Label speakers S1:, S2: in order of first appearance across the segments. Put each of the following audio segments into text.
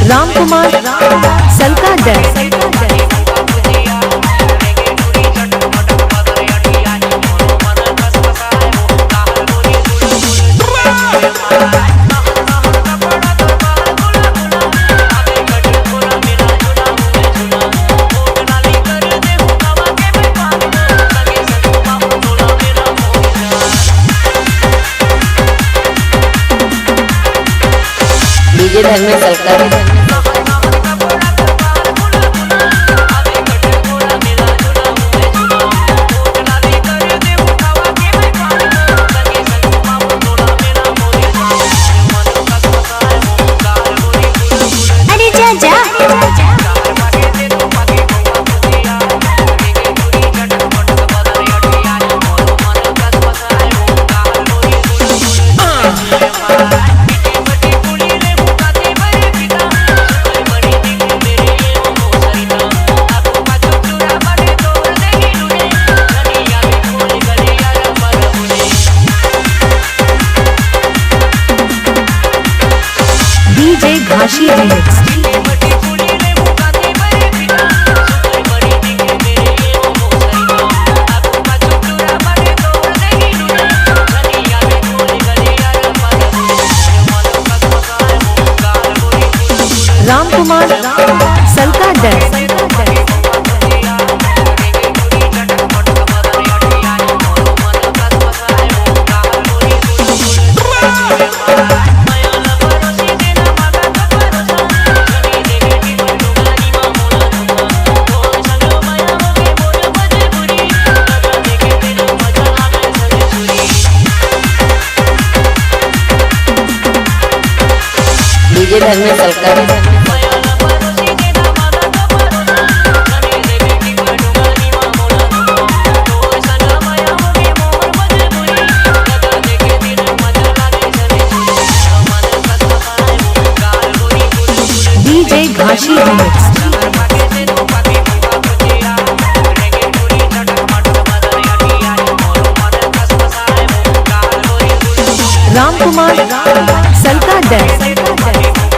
S1: राम कुमार सलका दर
S2: डीजे धर्म में सलका
S1: अरे जा जा डीजे घाशी रिमिक्स राम कुमार सलका दर
S2: डीजे धर्म में सलका
S1: डीजे घाशी रिमिक्स राम कुमार सलका दर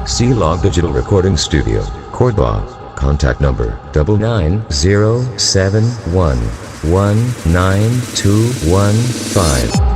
S3: Shila Digital Recording Studio, Korba. Contact number 9907119215.